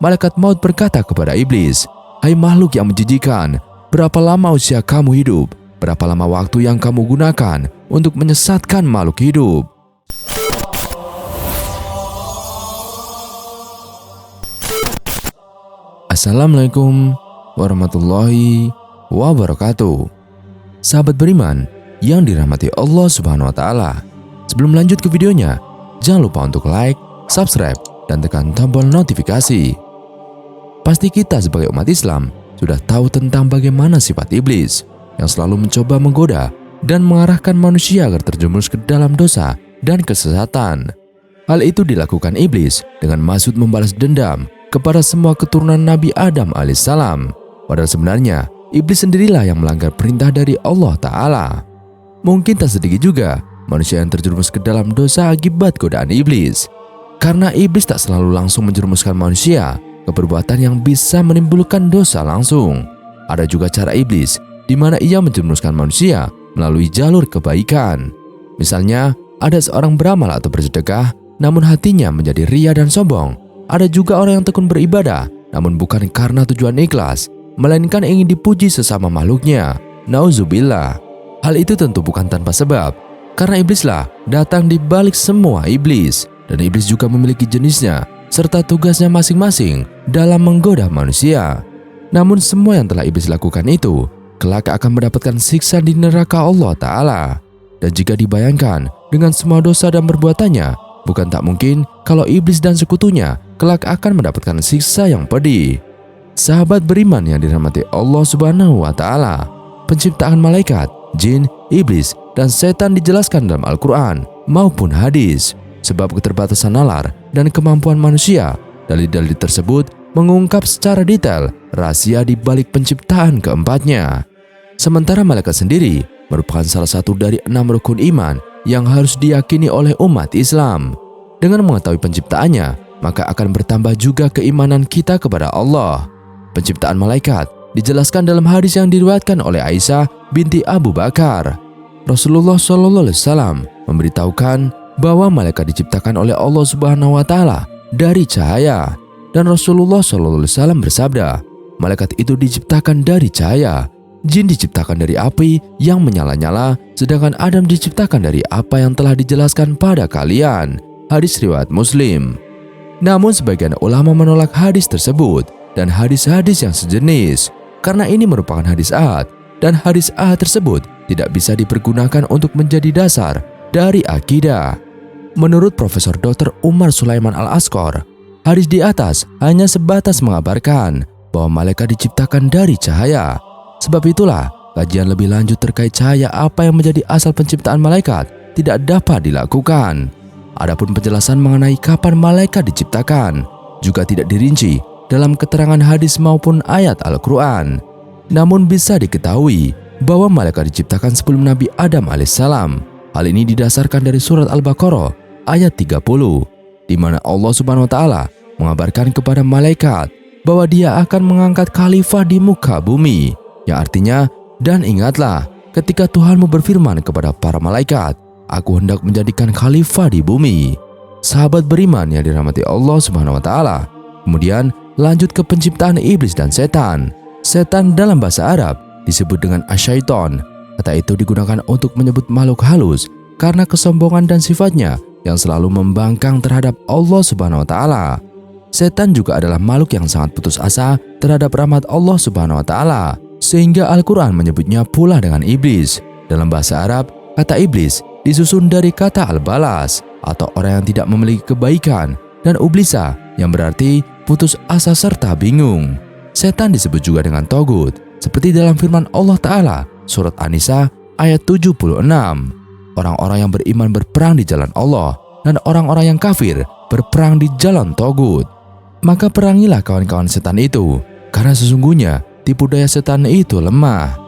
malaikat maut berkata kepada iblis, "Hai makhluk yang menjijikan, berapa lama usia kamu hidup? Berapa lama waktu yang kamu gunakan untuk menyesatkan makhluk hidup?" Assalamualaikum warahmatullahi wabarakatuh. Sahabat beriman yang dirahmati Allah Subhanahu wa taala. Sebelum lanjut ke videonya, jangan lupa untuk like, subscribe, dan tekan tombol notifikasi. Pasti kita sebagai umat Islam sudah tahu tentang bagaimana sifat iblis yang selalu mencoba menggoda dan mengarahkan manusia agar terjerumus ke dalam dosa dan kesesatan. Hal itu dilakukan iblis dengan maksud membalas dendam kepada semua keturunan Nabi Adam alaihissalam. Padahal sebenarnya iblis sendirilah yang melanggar perintah dari Allah Ta'ala. Mungkin tak sedikit juga manusia yang terjerumus ke dalam dosa akibat godaan iblis. Karena iblis tak selalu langsung menjerumuskan manusia ke perbuatan yang bisa menimbulkan dosa langsung. Ada juga cara iblis di mana ia menjerumuskan manusia melalui jalur kebaikan. Misalnya, ada seorang beramal atau bersedekah namun hatinya menjadi ria dan sombong. Ada juga orang yang tekun beribadah namun bukan karena tujuan ikhlas, melainkan ingin dipuji sesama makhluknya. Nauzubillah. Hal itu tentu bukan tanpa sebab, karena iblislah datang di balik semua iblis, dan iblis juga memiliki jenisnya serta tugasnya masing-masing dalam menggoda manusia. Namun semua yang telah iblis lakukan itu kelak akan mendapatkan siksa di neraka Allah Ta'ala. Dan jika dibayangkan dengan semua dosa dan perbuatannya, bukan tak mungkin kalau iblis dan sekutunya kelak akan mendapatkan siksa yang pedih. Sahabat beriman yang dirahmati Allah Subhanahu wa taala, penciptaan malaikat, jin, iblis, dan setan dijelaskan dalam Al-Quran maupun hadis. Sebab keterbatasan nalar dan kemampuan manusia, dalil-dalil tersebut mengungkap secara detail rahasia di balik penciptaan keempatnya. Sementara malaikat sendiri merupakan salah satu dari 6 rukun iman yang harus diyakini oleh umat Islam. Dengan mengetahui penciptaannya, maka akan bertambah juga keimanan kita kepada Allah. Penciptaan malaikat dijelaskan dalam hadis yang diriwayatkan oleh Aisyah binti Abu Bakar. Rasulullah SAW memberitahukan bahwa malaikat diciptakan oleh Allah Subhanahu wa taala dari cahaya, dan Rasulullah SAW bersabda, malaikat itu diciptakan dari cahaya, jin diciptakan dari api yang menyala-nyala, sedangkan Adam diciptakan dari apa yang telah dijelaskan pada kalian. Hadis riwayat Muslim. Namun sebagian ulama menolak hadis tersebut dan hadis-hadis yang sejenis karena ini merupakan hadis ahad, dan hadis ahad tersebut tidak bisa dipergunakan untuk menjadi dasar dari akidah. Menurut Profesor Dr. Umar Sulaiman Al-Asqor, hadis di atas hanya sebatas mengabarkan bahwa malaikat diciptakan dari cahaya. Sebab itulah kajian lebih lanjut terkait cahaya apa yang menjadi asal penciptaan malaikat tidak dapat dilakukan. Adapun penjelasan mengenai kapan malaikat diciptakan juga tidak dirinci dalam keterangan hadis maupun ayat Al-Quran. Namun bisa diketahui bahwa malaikat diciptakan sebelum Nabi Adam alaihissalam. Hal ini didasarkan dari surat Al-Baqarah ayat 30, di mana Allah Subhanahu wa taala mengabarkan kepada malaikat bahwa dia akan mengangkat khalifah di muka bumi, yang artinya, dan ingatlah ketika Tuhanmu berfirman kepada para malaikat, aku hendak menjadikan khalifah di bumi. Sahabat beriman yang dirahmati Allah Subhanahu wa taala. Kemudian lanjut ke penciptaan iblis dan setan. Setan dalam bahasa Arab disebut dengan asyaiton. Kata itu digunakan untuk menyebut makhluk halus karena kesombongan dan sifatnya yang selalu membangkang terhadap Allah Subhanahu wa taala. Setan juga adalah makhluk yang sangat putus asa terhadap rahmat Allah Subhanahu wa taala, sehingga Al-Quran menyebutnya pula dengan iblis. Dalam bahasa Arab, kata iblis disusun dari kata al-balas atau orang yang tidak memiliki kebaikan, dan ublisa yang berarti putus asa serta bingung. Setan disebut juga dengan togut, seperti dalam firman Allah Ta'ala surat An-Nisa ayat 76. Orang-orang yang beriman berperang di jalan Allah, dan orang-orang yang kafir berperang di jalan togut. Maka perangilah kawan-kawan setan itu, karena sesungguhnya tipu daya setan itu lemah.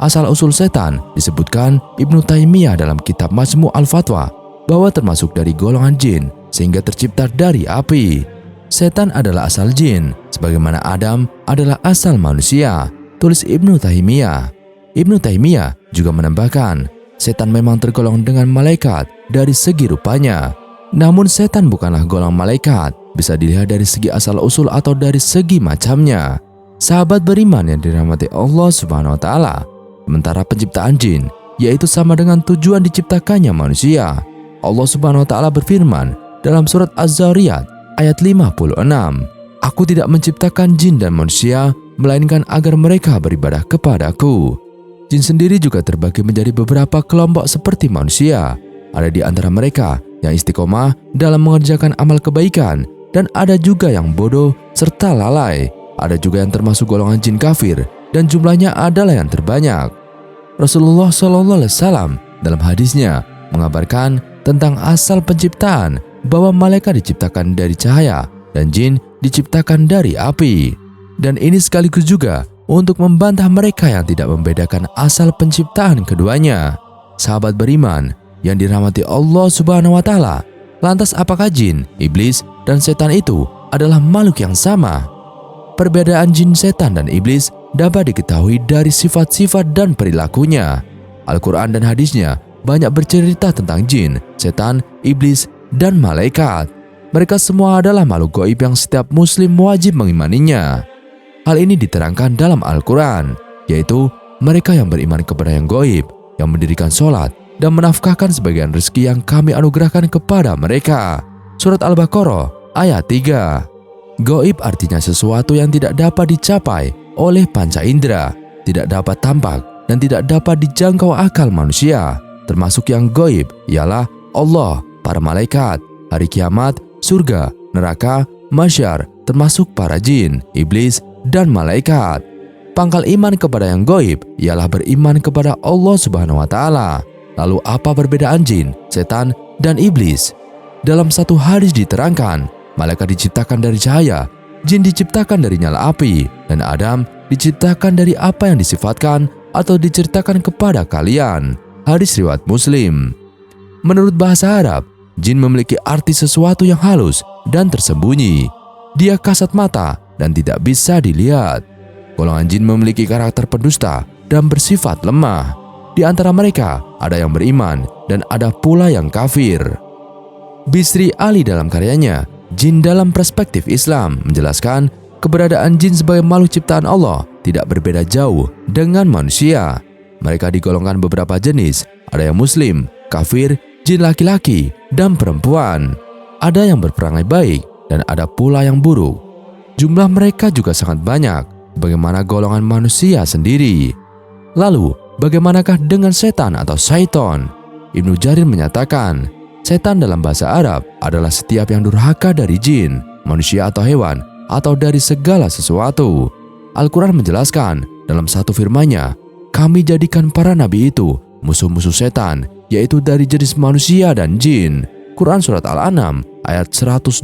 Asal-usul setan disebutkan Ibnu Taimiyah dalam kitab Majmu' al-Fatwa bahwa termasuk dari golongan jin sehingga tercipta dari api. Setan adalah asal jin, sebagaimana Adam adalah asal manusia, tulis Ibnu Taimiyah. Ibnu Taimiyah juga menambahkan, setan memang tergolong dengan malaikat dari segi rupanya. Namun setan bukanlah golongan malaikat, bisa dilihat dari segi asal-usul atau dari segi macamnya. Sahabat beriman yang dirahmati Allah Subhanahu wa taala, sementara penciptaan jin yaitu sama dengan tujuan diciptakannya manusia. Allah Subhanahu wa taala berfirman dalam surat Az-Zariyat ayat 56, "Aku tidak menciptakan jin dan manusia melainkan agar mereka beribadah kepadaku." Jin sendiri juga terbagi menjadi beberapa kelompok seperti manusia. Ada di antara mereka yang istiqomah dalam mengerjakan amal kebaikan, dan ada juga yang bodoh serta lalai. Ada juga yang termasuk golongan jin kafir, dan jumlahnya adalah yang terbanyak. Rasulullah SAW dalam hadisnya mengabarkan tentang asal penciptaan, bahwa malaikat diciptakan dari cahaya dan jin diciptakan dari api. Dan ini sekaligus juga untuk membantah mereka yang tidak membedakan asal penciptaan keduanya. Sahabat beriman yang dirahmati Allah Subhanahu wa taala, lantas apakah jin, iblis, dan setan itu adalah makhluk yang sama? Perbedaan jin, setan, dan iblis dapat diketahui dari sifat-sifat dan perilakunya. Al-Quran dan hadisnya banyak bercerita tentang jin, setan, iblis, dan malaikat. Mereka semua adalah makhluk gaib yang setiap muslim wajib mengimaninya. Hal ini diterangkan dalam Al-Quran, yaitu mereka yang beriman kepada yang gaib, yang mendirikan sholat, dan menafkahkan sebagian rezeki yang kami anugerahkan kepada mereka. Surat Al-Baqarah ayat 3. Gaib artinya sesuatu yang tidak dapat dicapai oleh panca indera, tidak dapat tampak, dan tidak dapat dijangkau akal manusia. Termasuk yang gaib ialah Allah, para malaikat, hari kiamat, surga, neraka, mahsyar, termasuk para jin, iblis, dan malaikat. Pangkal iman kepada yang gaib ialah beriman kepada Allah Subhanahu wa taala. Lalu apa perbedaan jin, setan, dan iblis? Dalam satu hadis diterangkan, malaikat diciptakan dari cahaya, jin diciptakan dari nyala api, dan Adam diciptakan dari apa yang disifatkan atau diceritakan kepada kalian. Hadis riwayat Muslim. Menurut bahasa Arab, jin memiliki arti sesuatu yang halus dan tersembunyi. Dia kasat mata dan tidak bisa dilihat. Golongan jin memiliki karakter pendusta dan bersifat lemah. Di antara mereka ada yang beriman dan ada pula yang kafir. Bisri Ali dalam karyanya Jin dalam Perspektif Islam menjelaskan keberadaan jin sebagai makhluk ciptaan Allah tidak berbeda jauh dengan manusia. Mereka digolongkan beberapa jenis, ada yang muslim, kafir, jin laki-laki, dan perempuan. Ada yang berperangai baik dan ada pula yang buruk. Jumlah mereka juga sangat banyak, bagaimana golongan manusia sendiri. Lalu, bagaimanakah dengan setan atau syaiton? Ibnu Jarir menyatakan, setan dalam bahasa Arab adalah setiap yang durhaka dari jin, manusia atau hewan, atau dari segala sesuatu. Al-Quran menjelaskan dalam satu firman-Nya, kami jadikan para nabi itu musuh-musuh setan, yaitu dari jenis manusia dan jin. Quran Surat Al-An'am ayat 112.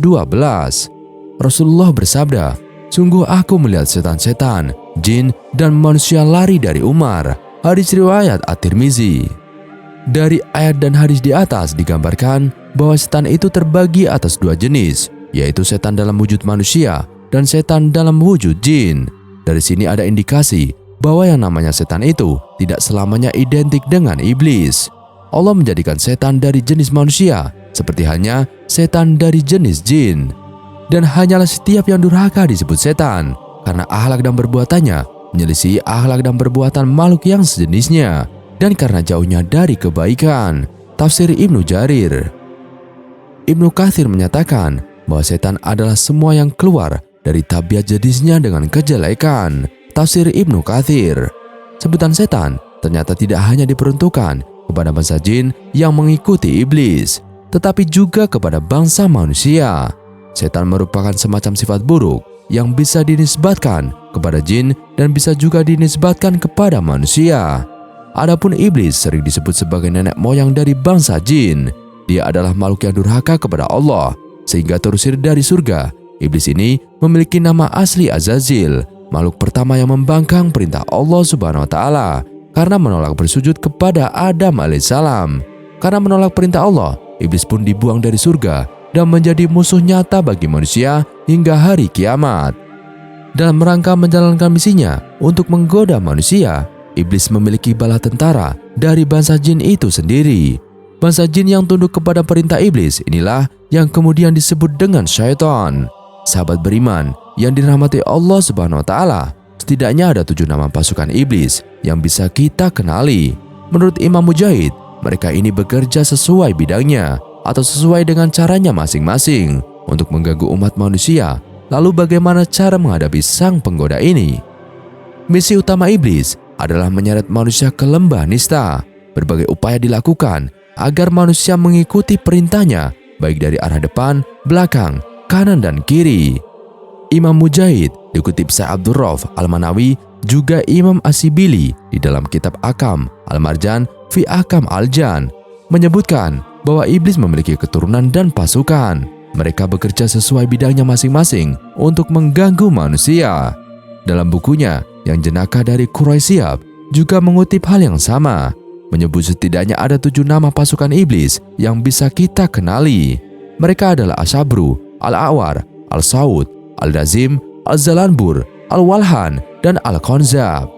Rasulullah bersabda, sungguh aku melihat setan-setan, jin, dan manusia lari dari Umar. Hadis riwayat At-Tirmizi. Dari ayat dan hadis di atas digambarkan bahwa setan itu terbagi atas dua jenis, yaitu setan dalam wujud manusia dan setan dalam wujud jin. Dari sini ada indikasi bahwa yang namanya setan itu tidak selamanya identik dengan iblis. Allah menjadikan setan dari jenis manusia seperti halnya setan dari jenis jin. Dan hanyalah setiap yang durhaka disebut setan, karena akhlak dan perbuatannya menyelisih akhlak dan perbuatan makhluk yang sejenisnya, dan karena jauhnya dari kebaikan. Tafsir Ibnu Jarir. Ibnu Katsir menyatakan bahwa setan adalah semua yang keluar dari tabiat jenisnya dengan kejelekan. Tafsir Ibnu Katsir. Sebutan setan ternyata tidak hanya diperuntukkan kepada bangsa jin yang mengikuti iblis, tetapi juga kepada bangsa manusia. Setan merupakan semacam sifat buruk yang bisa dinisbatkan kepada jin dan bisa juga dinisbatkan kepada manusia. Adapun iblis sering disebut sebagai nenek moyang dari bangsa jin. Dia adalah makhluk yang durhaka kepada Allah sehingga terusir dari surga. Iblis ini memiliki nama asli Azazil, makhluk pertama yang membangkang perintah Allah Subhanahu wa taala karena menolak bersujud kepada Adam alaihissalam. Karena menolak perintah Allah, iblis pun dibuang dari surga dan menjadi musuh nyata bagi manusia hingga hari kiamat. Dalam rangka menjalankan misinya untuk menggoda manusia, iblis memiliki bala tentara dari bangsa jin itu sendiri. Bangsa jin yang tunduk kepada perintah iblis inilah yang kemudian disebut dengan syaitan. Sahabat beriman yang dirahmati Allah Subhanahu wa taala, setidaknya ada 7 nama pasukan iblis yang bisa kita kenali. Menurut Imam Mujahid, mereka ini bekerja sesuai bidangnya atau sesuai dengan caranya masing-masing untuk mengganggu umat manusia. Lalu bagaimana cara menghadapi sang penggoda ini? Misi utama iblis adalah menyeret manusia ke lembah nista. Berbagai upaya dilakukan agar manusia mengikuti perintahnya, baik dari arah depan, belakang, kanan, dan kiri. Imam Mujahid dikutip Syekh Abdul Rauf Al-Manawi, juga Imam As-Sibili di dalam kitab Akam Al-Marjan fi Akam Al-Jan menyebutkan bahwa iblis memiliki keturunan dan pasukan. Mereka bekerja sesuai bidangnya masing-masing untuk mengganggu manusia. Dalam bukunya yang jenaka dari Quraisyab juga mengutip hal yang sama, menyebut setidaknya ada 7 nama pasukan iblis yang bisa kita kenali. Mereka adalah As-Sabru, Al-A'war, Al-Saud, Al-Dazim, Al-Zalanbur, Al-Walhan, dan Al-Khanzab.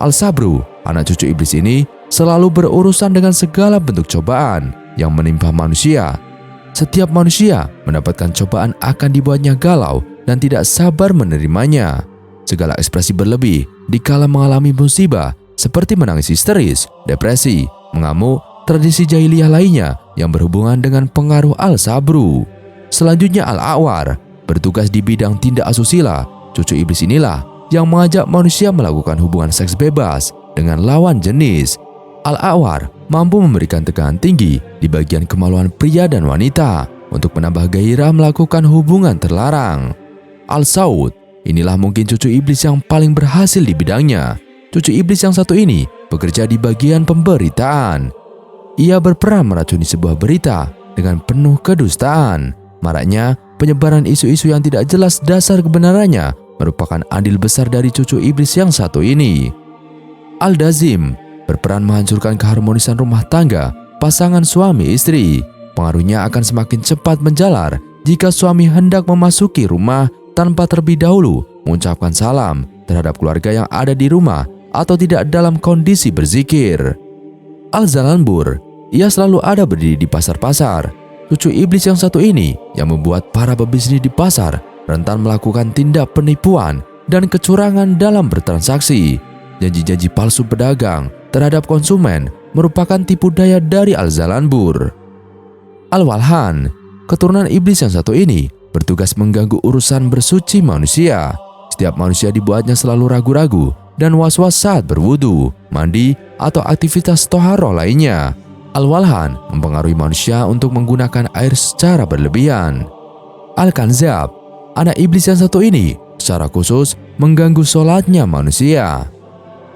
Al-Sabru, anak cucu iblis ini, selalu berurusan dengan segala bentuk cobaan yang menimpa manusia. Setiap manusia mendapatkan cobaan akan dibuatnya galau dan tidak sabar menerimanya. Segala ekspresi berlebih dikala mengalami musibah, seperti menangis histeris, depresi, mengamuk, tradisi jahiliyah lainnya yang berhubungan dengan pengaruh Al-Sabru. Selanjutnya Al-A'war, bertugas di bidang tindak asusila. Cucu iblis inilah yang mengajak manusia melakukan hubungan seks bebas dengan lawan jenis. Al-A'war mampu memberikan tekanan tinggi di bagian kemaluan pria dan wanita untuk menambah gairah melakukan hubungan terlarang. Al-Saud, inilah mungkin cucu iblis yang paling berhasil di bidangnya. Cucu iblis yang satu ini bekerja di bagian pemberitaan. Ia berperan meracuni sebuah berita dengan penuh kedustaan. Maraknya penyebaran isu-isu yang tidak jelas dasar kebenarannya merupakan andil besar dari cucu iblis yang satu ini. Al-Dazim berperan menghancurkan keharmonisan rumah tangga pasangan suami istri. Pengaruhnya akan semakin cepat menjalar jika suami hendak memasuki rumah tanpa terlebih dahulu mengucapkan salam terhadap keluarga yang ada di rumah atau tidak dalam kondisi berzikir. Al-Zalanbur, ia selalu ada berdiri di pasar-pasar. Cucu iblis yang satu ini yang membuat para pebisnis di pasar rentan melakukan tindak penipuan dan kecurangan dalam bertransaksi. Janji-janji palsu pedagang terhadap konsumen merupakan tipu daya dari Al-Zalanbur. Al-Walhan, keturunan iblis yang satu ini, bertugas mengganggu urusan bersuci manusia. Setiap manusia dibuatnya selalu ragu-ragu dan was-was saat berwudu, mandi, atau aktivitas toharoh lainnya. Al-Walhan mempengaruhi manusia untuk menggunakan air secara berlebihan. Al-Khanzab, anak iblis yang satu ini, secara khusus mengganggu sholatnya manusia.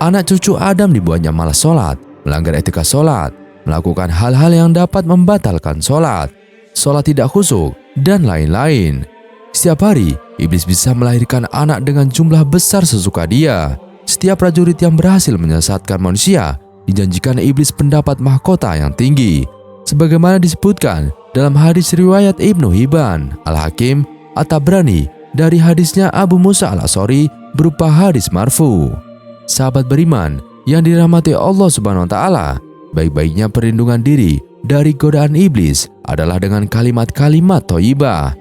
Anak cucu Adam dibuatnya malas sholat, melanggar etika sholat, melakukan hal-hal yang dapat membatalkan sholat, sholat tidak khusyuk, dan lain-lain. Setiap hari, iblis bisa melahirkan anak dengan jumlah besar sesuka dia. Setiap prajurit yang berhasil menyesatkan manusia dijanjikan iblis pendapat mahkota yang tinggi, sebagaimana disebutkan dalam hadis riwayat Ibnu Hibban, Al-Hakim, At-Tabrani dari hadisnya Abu Musa Al-Asy'ari berupa hadis marfu. Sahabat beriman yang dirahmati Allah Subhanahu wa taala, baik-baiknya perlindungan diri dari godaan iblis adalah dengan kalimat-kalimat thayyibah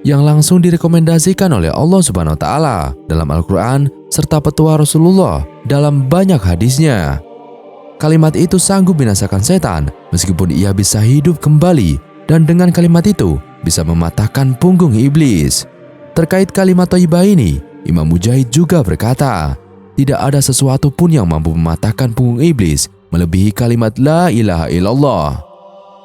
yang langsung direkomendasikan oleh Allah Subhanahu wa taala dalam Al-Qur'an serta petua Rasulullah dalam banyak hadisnya. Kalimat itu sanggup binasakan setan meskipun ia bisa hidup kembali, dan dengan kalimat itu bisa mematahkan punggung iblis. Terkait kalimat thayyibah ini, Imam Mujahid juga berkata, tidak ada sesuatu pun yang mampu mematahkan punggung iblis melebihi kalimat la ilaha illallah.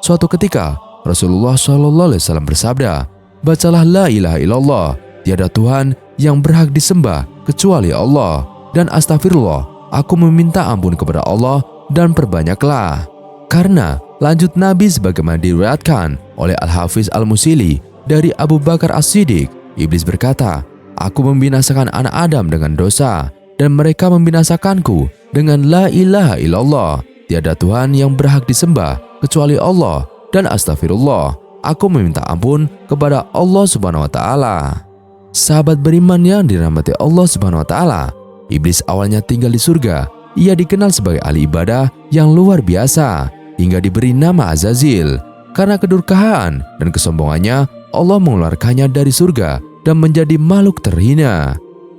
Suatu ketika Rasulullah SAW bersabda, bacalah la ilaha illallah, tiada Tuhan yang berhak disembah kecuali Allah, dan astagfirullah, aku meminta ampun kepada Allah dan perbanyaklah. Karena lanjut Nabi sebagaimana diriwayatkan oleh Al-Hafiz Al-Musili dari Abu Bakar As-Siddiq, iblis berkata, aku membinasakan anak Adam dengan dosa, dan mereka membinasakanku dengan la ilaha illallah, tiada Tuhan yang berhak disembah kecuali Allah, dan astagfirullah, aku meminta ampun kepada Allah Subhanahu wa taala. Sahabat beriman yang dirahmati Allah Subhanahu wa taala, iblis awalnya tinggal di surga. Ia dikenal sebagai ahli ibadah yang luar biasa. hingga diberi nama Azazil. Karena kedurkaan dan kesombongannya, Allah mengeluarkannya dari surga dan menjadi makhluk terhina.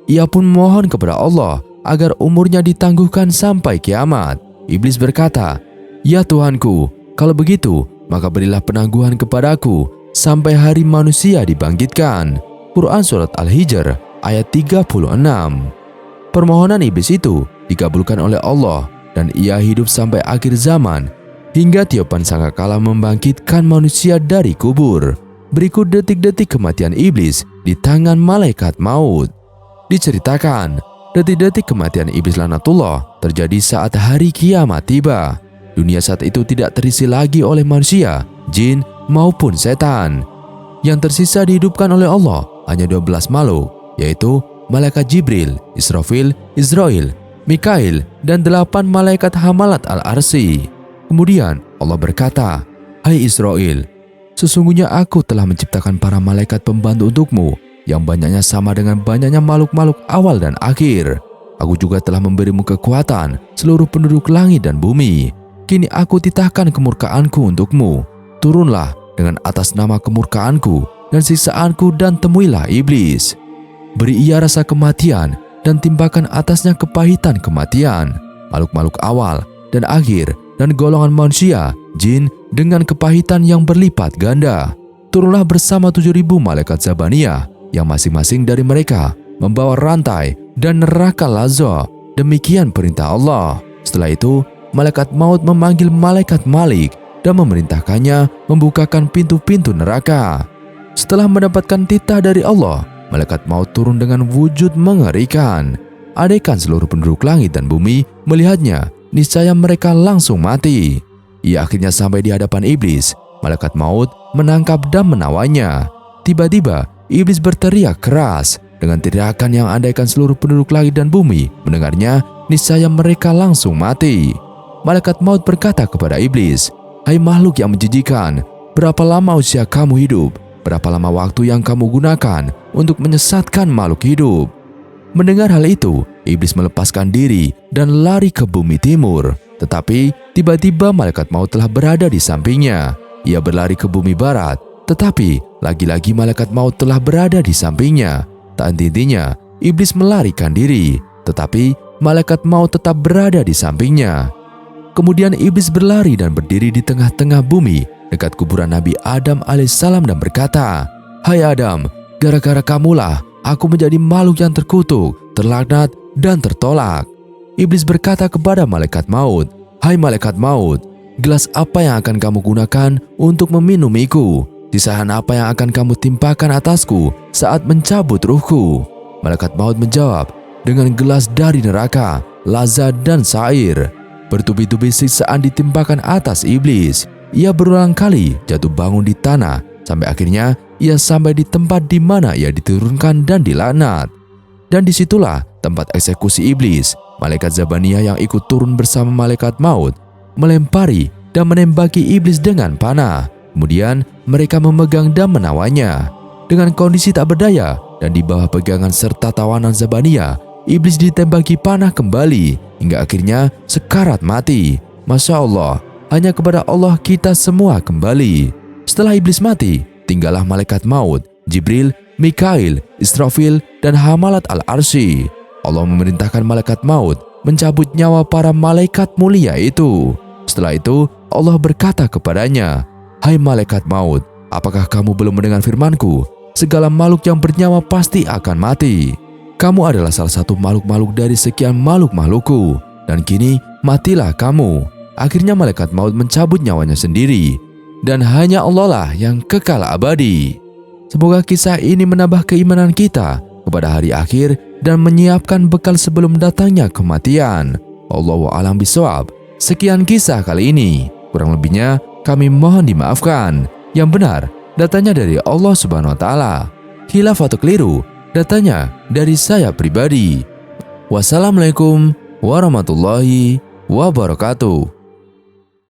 Ia pun memohon kepada Allah agar umurnya ditangguhkan sampai kiamat. Iblis berkata, "Ya Tuhanku, kalau begitu, maka berilah penangguhan kepadaku sampai hari manusia dibangkitkan." Quran Surat Al-Hijr ayat 36. Permohonan iblis itu dikabulkan oleh Allah dan ia hidup sampai akhir zaman, hingga tiupan sangkakala membangkitkan manusia dari kubur. Berikut detik-detik kematian iblis di tangan malaikat maut. Diceritakan, detik-detik kematian iblis laknatullah terjadi saat hari kiamat tiba. Dunia saat itu tidak terisi lagi oleh manusia, jin, maupun setan. Yang tersisa dihidupkan oleh Allah hanya 12 makhluk, yaitu malaikat Jibril, Israfil, Israel, Mikail, dan 8 malaikat hamalat Al-Arsy. Kemudian Allah berkata, "Hai Israel, sesungguhnya aku telah menciptakan para malaikat pembantu untukmu, yang banyaknya sama dengan banyaknya makhluk-makhluk awal dan akhir. Aku juga telah memberimu kekuatan seluruh penduduk langit dan bumi. Kini aku titahkan kemurkaanku untukmu. Turunlah dengan atas nama kemurkaanku dan siksaanku dan temuilah iblis. Beri ia rasa kematian dan timpakan atasnya kepahitan kematian. Makhluk-makhluk awal dan akhir dan golongan manusia, jin dengan kepahitan yang berlipat ganda. Turunlah bersama 7.000 malaikat Zabaniyah yang masing-masing dari mereka membawa rantai dan neraka Lazza. Demikian perintah Allah." Setelah itu, malaikat maut memanggil malaikat Malik dan memerintahkannya membukakan pintu-pintu neraka. Setelah mendapatkan titah dari Allah, malaikat maut turun dengan wujud mengerikan. Andaikan seluruh penduduk langit dan bumi melihatnya, niscaya mereka langsung mati. Ia akhirnya sampai di hadapan iblis. Malaikat maut menangkap dan menawanya. Tiba-tiba, iblis berteriak keras. Dengan teriakan yang andaikan seluruh penduduk langit dan bumi mendengarnya, niscaya mereka langsung mati. Malaikat maut berkata kepada iblis, "Hai makhluk yang menjijikan, berapa lama usia kamu hidup? Berapa lama waktu yang kamu gunakan untuk menyesatkan makhluk hidup?" Mendengar hal itu, iblis melepaskan diri dan lari ke bumi timur. Tetapi tiba-tiba malaikat maut telah berada di sampingnya. Ia berlari ke bumi barat, tetapi lagi-lagi malaikat maut telah berada di sampingnya. Tak henti-hentinya, iblis melarikan diri, tetapi malaikat maut tetap berada di sampingnya. Kemudian iblis berlari dan berdiri di tengah-tengah bumi dekat kuburan Nabi Adam alaihissalam dan berkata, "Hai Adam, gara-gara kamulah aku menjadi makhluk yang terkutuk, terlaknat, dan tertolak." Iblis berkata kepada malaikat maut, "Hai malaikat maut, gelas apa yang akan kamu gunakan untuk meminumiku? Sisahan apa yang akan kamu timpakan atasku saat mencabut ruhku?" Malaikat maut menjawab, "Dengan gelas dari neraka, Lazza dan Sa'ir." Bertubi-tubi siksaan ditimpakan atas iblis. Ia berulang kali jatuh bangun di tanah, sampai akhirnya ia sampai di tempat di mana ia diturunkan dan dilaknat. Dan disitulah tempat eksekusi iblis. Malaikat Zabaniyah yang ikut turun bersama malaikat maut melempari dan menembaki iblis dengan panah. Kemudian mereka memegang dan menawanya. Dengan kondisi tak berdaya dan di bawah pegangan serta tawanan Zabaniyah, iblis ditembaki panah kembali hingga akhirnya sekarat mati. Masya Allah, hanya kepada Allah kita semua kembali. Setelah iblis mati, tinggallah malaikat maut, Jibril, Mikail, Israfil, dan hamalat Al-Arsy. Allah memerintahkan malaikat maut mencabut nyawa para malaikat mulia itu. Setelah itu, Allah berkata kepadanya, "Hai malaikat maut, apakah kamu belum mendengar firman-Ku? Segala makhluk yang bernyawa pasti akan mati. Kamu adalah salah satu makhluk-makhluk dari sekian makhluk-makhluk-Ku, dan kini matilah kamu." Akhirnya malaikat maut mencabut nyawanya sendiri, dan hanya Allah lah yang kekal abadi. Semoga kisah ini menambah keimanan kita kepada hari akhir dan menyiapkan bekal sebelum datangnya kematian. Wallahu a'lam bishawab. Sekian kisah kali ini. Kurang lebihnya kami mohon dimaafkan. Yang benar datanya dari Allah Subhanahu wa taala. Khilaf atau keliru datanya dari saya pribadi. Wassalamualaikum warahmatullahi wabarakatuh.